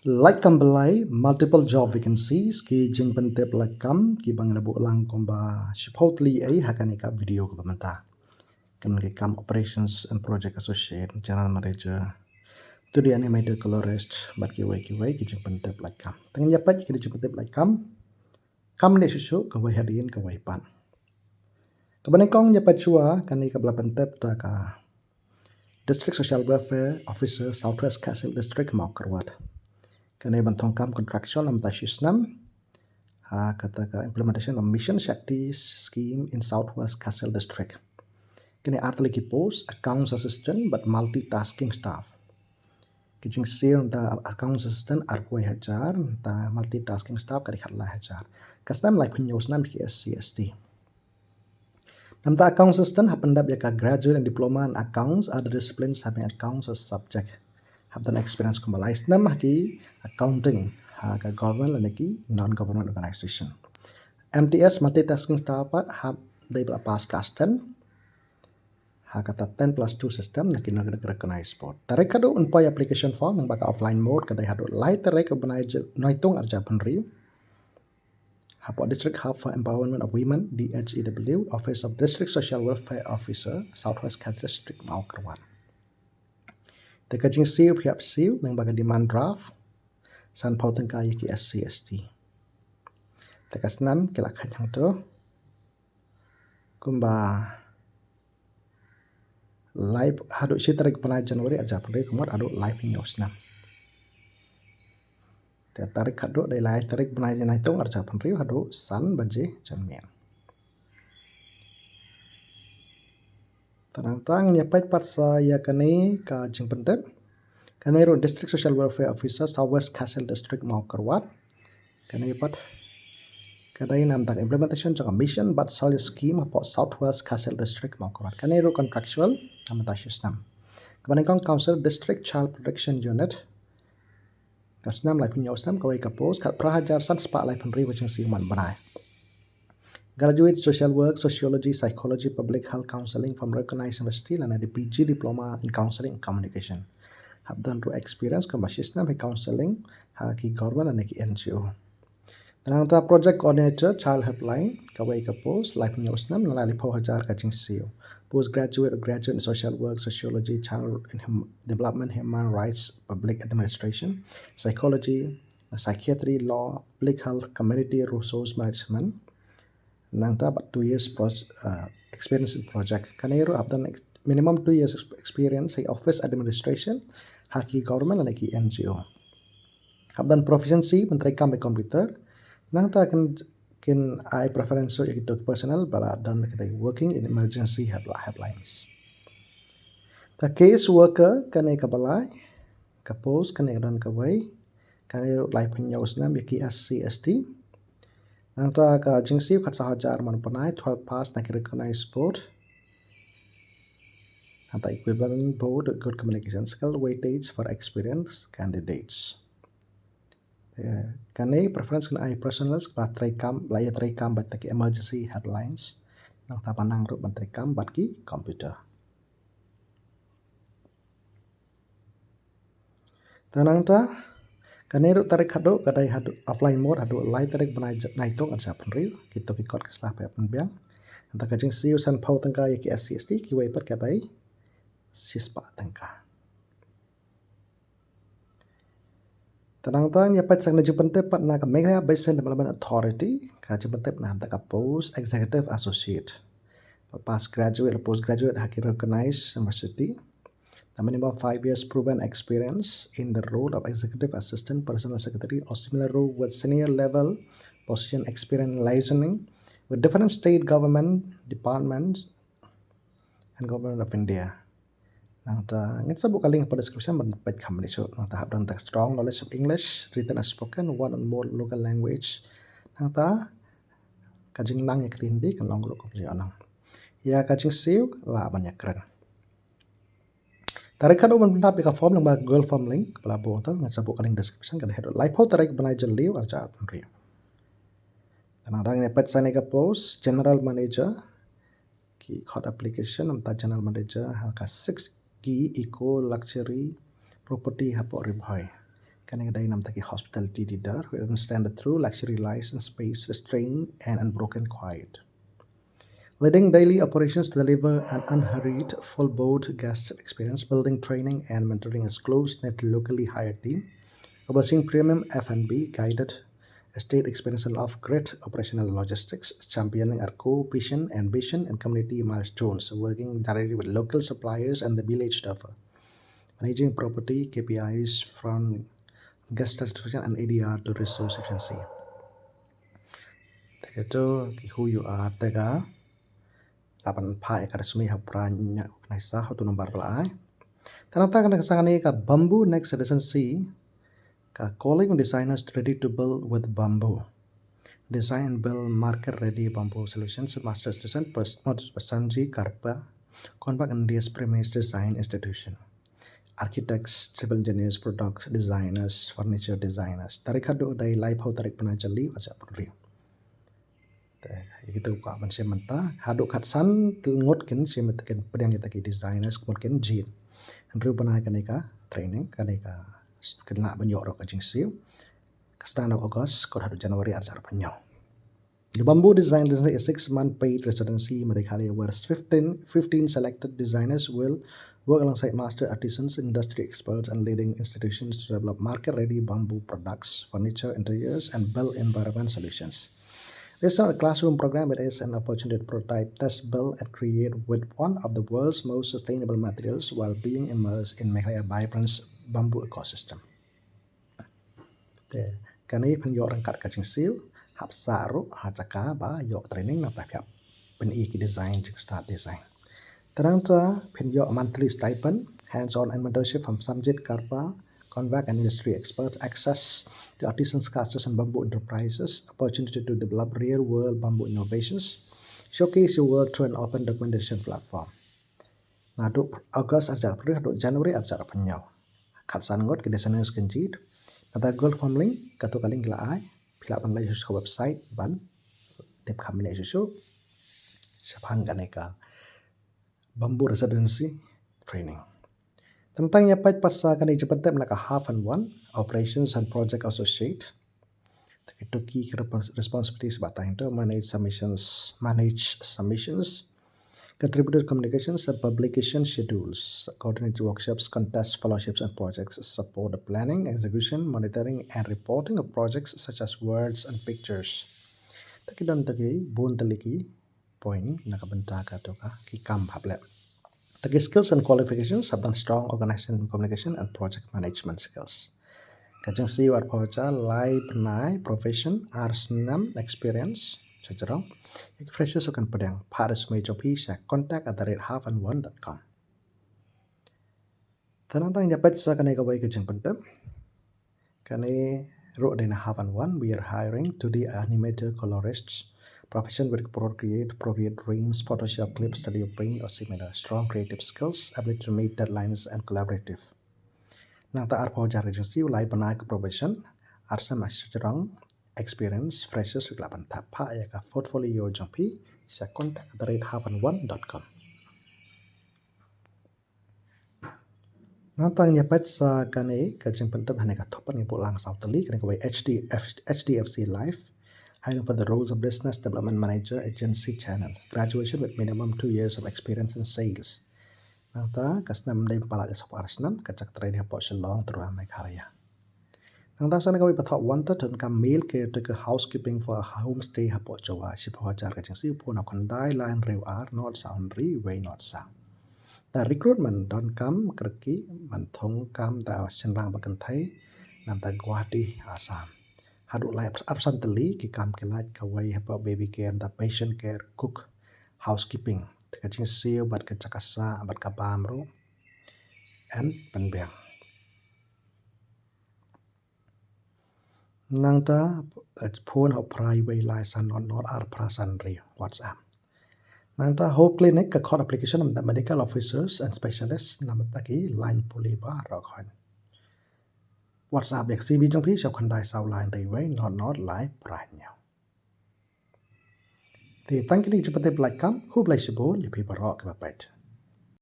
Laitkam byllai multiple job vacancies ki jing pentep Laitkam ki bang labu lang komba shipotli ai hakanika video ko bamanta kan kam operations and project associate general manager tu dia ni major colorist bat ki wai ki jing pentep Laitkam tang nyapat ki jing pentep Laitkam kam ne susu ka wai hadin ka wai pan kabaneng kong nyapat chua kan ni ka bla pentep ta ka District Social Welfare Officer Southwest Khasi District mau kerwat kene bantong kam contractual am tashisnam kata ka implementation of mission Shakti scheme in Southwest Khasi District kene artli ki post accounts assistant but multitasking staff kijing sir ta accounts assistant arkwai hajar ta multitasking staff kadi khatla hajar kasnam like pinyos nam ki SCST namta accounts assistant hapendap ya ka graduate and diploma in accounts other disciplines having accounts as subject have done experience kumbalais nam ki accounting ka government and ki non government organization MTS multitasking staff pat have they pass casten kata 10+2 system na kinag recognize sport tarik kado unpay application form ng baka offline mode kada hado light tarik organize noitung arja penri hapo district hub for empowerment of women DHEW office of district social welfare officer Southwest Khasi District mau kerwan tekajing siu hiap siu ng baka demand draft san pauteng kaya ki SCST tekasnam kila kanyang to kumba live hadu si tarik panai Januari arja penri kumar hadu live news nam tarik hadu dai live tarik panai janaitung arja penri hadu san baje janmian Tanang nyapai patsa ya kane ka jingpendet kane ro district social welfare officer Southwest Khasi District mau kerwat kane pat kadai nam tak implementation jang mission but sal scheme apo Southwest Khasi District mau kerwat kane ro contractual nam ta system kabaneng council district child protection unit kasnam lai punya usnam kawai ka post kat prahajar san spa lai penri waching siman banai Graduate Social Work, Sociology, Psychology, Public Health Counseling from recognized university and a PG Diploma in Counseling and Communication. Have done to experience kambasisna by counseling ki government and ki NGO. Tanang ta project coordinator Child Helpline kawai ka post life news nam nalali po hajar kaching CEO. Postgraduate or graduate in Social Work, Sociology, Child Development, Human Rights, Public Administration, Psychology, Psychiatry, Law, Public Health, Community Resource Management. Nangta about 2 years experience in project. Kanero have done minimum 2 years experience in office administration, haki government and haki NGO. Have done proficiency menteri kam computer. Nangta can I preference itu personal but done working in emergency helplines. The case worker kane kabalai kapos kane dan kawai kane life news nam yaki SCST. Nangta ka jingsi kat sahajar man panai 12 pass na recognize board. Nangta equivalent board good communication skill weightage for experienced candidates. Kane preference kan ai personals ba trekam bat ki emergency headlines. Nangta panang ru ban trekam bat ki computer. Tanangta kanero tarik hado kadai hado offline mode hado live tarik banai naitong arja penri kita pikot keslah pa penbiang anta kajing siu san pau tangka yaki SCST ki wai pat kadai sispa tangka tanang tang ya pat sang najipente pat na ka Meghalaya Basin Development Authority ka jipente na anta ka post executive associate past graduate or postgraduate haki recognized university the minimum 5 years proven experience in the role of executive assistant, personal secretary, or similar role with senior level position experience licensing with different state government departments and government of India. Nangta ngit sabu kaling pada description mendapat company so nangta have done strong knowledge of English, written and spoken, one or more local language. Nangta kajing nang yak hindi kan longgro ko anang. Ya kajing siu la banyak keren. Tarik kan uman benda pika form ng Google form link pala po ito ng sabu kaling description kan hedo live po tarik banay dyan liw arja penri tanang dang nepet sa nega post general manager ki code application amta general manager haka 6 ki eco luxury property hapo ribhoy Kani kadai nam taki hospitality leader who understand the true luxury lies in space, restraint, and unbroken quiet. Leading daily operations to deliver an unhurried, full-board guest experience, building training and mentoring a close-knit, locally hired team, overseeing premium F&B guided estate experience and off-grid operational logistics, championing our core vision, ambition, and community milestones, working directly with local suppliers and the village staff, managing property KPIs from guest satisfaction and ADR to resource efficiency. Tegato who you are tega apan pai ka resmi hapranya naisa hotu nombar belai. Tanata kana kasangani ka bamboo next Residency ka calling on designers ready to build with bamboo. Design and build market ready bamboo solutions, masters design, Pasanji Karpa, Convac India's premise design institution. Architects, civil engineers, product designers, furniture designers. Tarik hadu dari live how tarik penajali aja puri. Itu kau akan sementa hadu katsan telngot ken semetakan pedang kita ki designers kemudian jin. Andrew panai kanika training kanika kena banyak rok ajing siu. Start of August, kau hadu Januari ajar penyau. The bamboo design is a 6-month paid residency in Meghalaya where 15 selected designers will work alongside master artisans, industry experts, and leading institutions to develop market-ready bamboo products, furniture, interiors, and built environment solutions. This is not a classroom program, it is an opportunity to prototype, test, build, and create with one of the world's most sustainable materials while being immersed in Meghalaya vibrant bamboo ecosystem. Kani penyok rangkat kacing siu, hap saru hajaka ba yok training na tak pen-i ki design jik start design. Terangta penyok monthly stipend, hands-on and mentorship from Samjit Karpa, Convac and industry experts, access to artisans, casters and bamboo enterprises, opportunity to develop real-world bamboo innovations, showcase your work through an open documentation platform. Naduk August ajar perih, naduk Januari ajar penyau. Katsan ngot ke designers kenjid, nada gold form link, katu kaling gila ai, pilak pan lai susu website, ban, tip kami lai susu, sepang ganeka, bamboo residency training. Tentang nyapai pasal kan ije penting melaka half and one, operations and project associate. Itu key responsibilities batang itu manage submissions, contributor communications and publication schedules, coordinate workshops, contests, fellowships and projects, support the planning, execution, monitoring and reporting of projects such as words and pictures. Taki dan taki bun taliki point nakabentaka to ka ki kam hablet. Taki skills and qualifications have done strong organization, communication and project management skills. Kajang siu arpoja lai penai profession arsenam experience sejarah. If freshers akan pedang Paris major pisa contact @halfandone.com. Tanang dapat sa kanai kawai kajang pentem. Kanai wrote in half and one we are hiring 2D animator colorists. Profession with create appropriate dreams, Photoshop clips, study of paint or similar. Strong creative skills, ability to meet deadlines and collaborative. Nang ta arpo jar agency ulai panai ke profession, arsa masih strong experience, freshers kelapan tapa ya ka portfolio jampi, sa contact @halfandone.com. Nang tang nyapat sa kanai kajeng pentem hanya ka topan ibu lang sauteli kena kawai HDFC Life. Hiring for the roles of Business Development Manager Agency Channel. Graduation with minimum 2 years of experience in sales. Nangta kasnam day pala de sapar snam kacak trade hapo selong terus Meghalaya. Nangta sana kami pathok wanted dan kam meal caretaker housekeeping for a homestay hapo Jawa. Sipo hajar kacang si pun akondai line rew ar not sound way not sound. The recruitment don kam kerki mantong kam da senrang bakantai namta Guwahati Assam. Haduk lai absan teli ki kam kelat kawai hapa baby care da patient care cook housekeeping kacing siu bat kacakasa bat kabamro and penbiang nangta phone ho private license not ar prasan ri WhatsApp nangta hope clinic ka khot application of the medical officers and specialists namataki line puli ba rokhan WhatsApp yak CB jong pi shop khandai sau line riway not live pranya. Thì tăng cái đi cho bate Laitkam, khu blai shibon, lipi barok ke bapet.